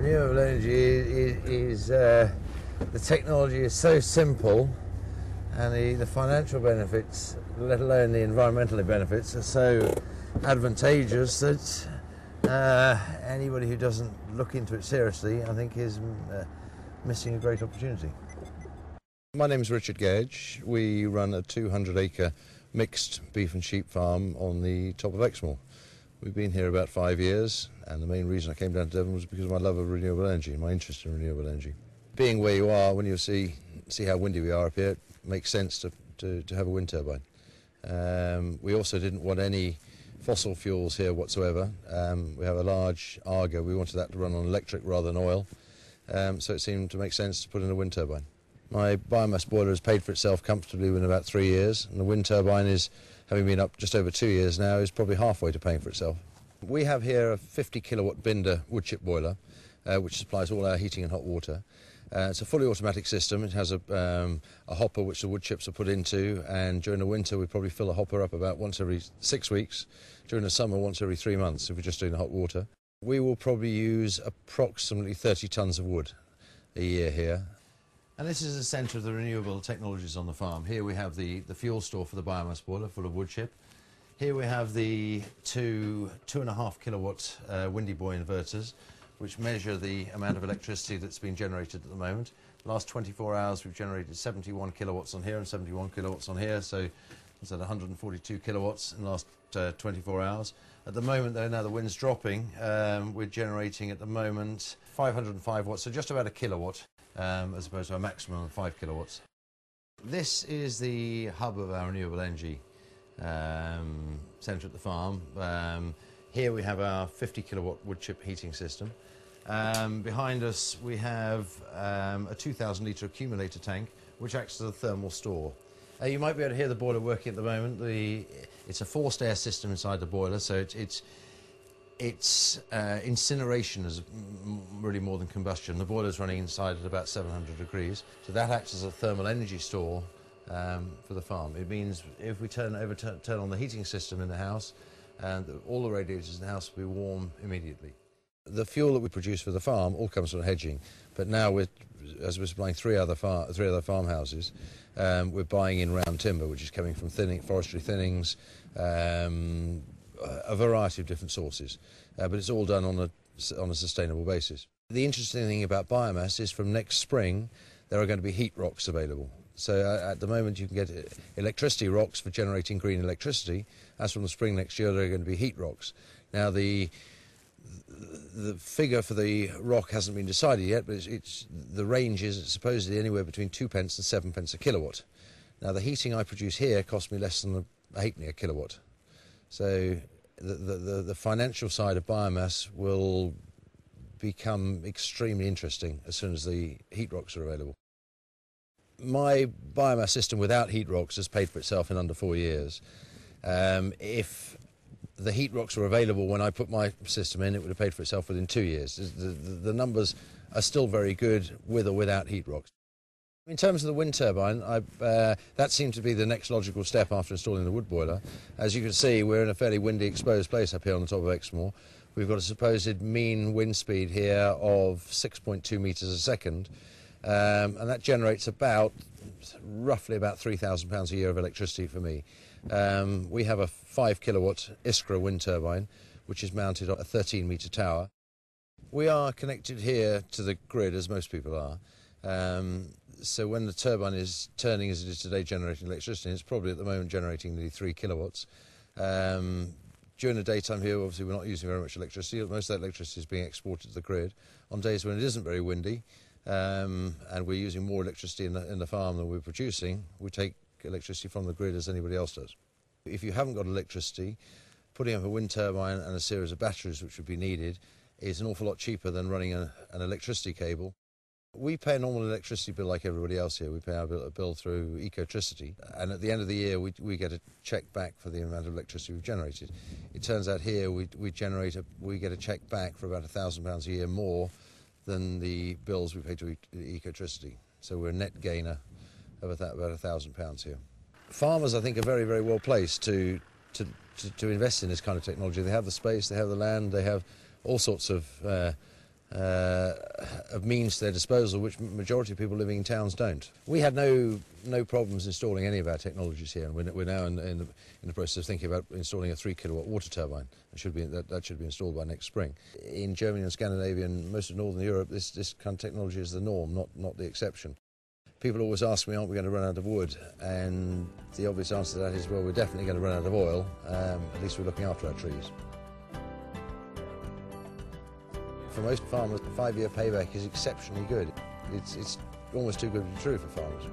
Renewable energy the technology is so simple, and the financial benefits, let alone the environmental benefits, are so advantageous that anybody who doesn't look into it seriously, I think, is missing a great opportunity. My name's Richard Gage. We run a 200-acre mixed beef and sheep farm on the top of Exmoor. We've been here about 5 years, and the main reason I came down to Devon was because of my love of renewable energy, my interest in renewable energy. Being where you are, when you see how windy we are up here, it makes sense to have a wind turbine. We also didn't want any fossil fuels here whatsoever. We have a large Argo. We wanted that to run on electric rather than oil, so it seemed to make sense to put in a wind turbine. My biomass boiler has paid for itself comfortably within about 3 years, and the wind turbine is, having been up just over 2 years now, is probably halfway to paying for itself. We have here a 50 kilowatt Binder wood chip boiler, which supplies all our heating and hot water. It's a fully automatic system. It has a hopper which the wood chips are put into, and during the winter we probably fill a hopper up about once every 6 weeks. During the summer, once every 3 months if we're just doing the hot water. We will probably use approximately 30 tonnes of wood a year here. And this is the centre of the renewable technologies on the farm. Here we have the fuel store for the biomass boiler full of wood chip. Here we have the two 2.5 kilowatt windy buoy inverters, which measure the amount of electricity that's been generated at the moment. The last 24 hours we've generated 71 kilowatts on here and 71 kilowatts on here, so it's at 142 kilowatts in the last 24 hours. At the moment, though, now the wind's dropping, we're generating at the moment 505 watts, so just about a kilowatt, as opposed to a maximum of 5 kilowatts. This is the hub of our renewable energy centre at the farm. Here we have our 50 kilowatt wood chip heating system. Behind us we have a 2,000 litre accumulator tank which acts as a thermal store. You might be able to hear the boiler working at the moment. It's a forced air system inside the boiler, so it's incineration is really more than combustion. The boiler's running inside at about 700 degrees, so that acts as a thermal energy store for the farm. It means if we turn on the heating system in the house, all the radiators in the house will be warm immediately. The fuel that we produce for the farm all comes from hedging, but now as we're supplying three other farmhouses, we're buying in round timber, which is coming from forestry thinnings, a variety of different sources, but it's all done on a sustainable basis. The interesting thing about biomass is from next spring there are going to be heat rocks available. So at the moment you can get electricity rocks for generating green electricity. As from the spring next year there are going to be heat rocks. Now the figure for the rock hasn't been decided yet, but the range is supposedly anywhere between 2 pence and 7 pence a kilowatt. Now the heating I produce here costs me less than a halfpenny a kilowatt. So the financial side of biomass will become extremely interesting as soon as the heat rocks are available. My biomass system without heat rocks has paid for itself in under 4 years. If the heat rocks were available when I put my system in, it would have paid for itself within 2 years. The numbers are still very good with or without heat rocks. In terms of the wind turbine, that seemed to be the next logical step after installing the wood boiler. As you can see, we're in a fairly windy, exposed place up here on the top of Exmoor. We've got a supposed mean wind speed here of 6.2 metres a second, and that generates roughly about £3,000 a year of electricity for me. We have a 5 kilowatt Iskra wind turbine, which is mounted on a 13-metre tower. We are connected here to the grid, as most people are. So when the turbine is turning as it is today, generating electricity, it's probably at the moment generating nearly 3 kilowatts. During the daytime here, obviously we're not using very much electricity. Most of that electricity is being exported to the grid. On days when it isn't very windy, and we're using more electricity in the farm than we're producing, we take electricity from the grid as anybody else does. If you haven't got electricity, putting up a wind turbine and a series of batteries which would be needed is an awful lot cheaper than running an electricity cable. We pay a normal electricity bill like everybody else here. We pay our bill through Ecotricity, and at the end of the year we get a cheque back for the amount of electricity we've generated. It turns out here we get a cheque back for about £1,000 a year more than the bills we pay to Ecotricity. So we're a net gainer of about £1,000 here. Farmers, I think, are very, very well placed to invest in this kind of technology. They have the space, they have the land, they have all sorts of of means to their disposal, which majority of people living in towns don't. We had no problems installing any of our technologies here, and we're now in the process of thinking about installing a 3 kilowatt water turbine. That should be installed by next spring. In Germany and Scandinavia and most of Northern Europe, this kind of technology is the norm, not the exception. People always ask me, aren't we going to run out of wood? And the obvious answer to that is, well, we're definitely going to run out of oil. At least we're looking after our trees. For most farmers, the 5-year payback is exceptionally good. It's almost too good to be true for farmers.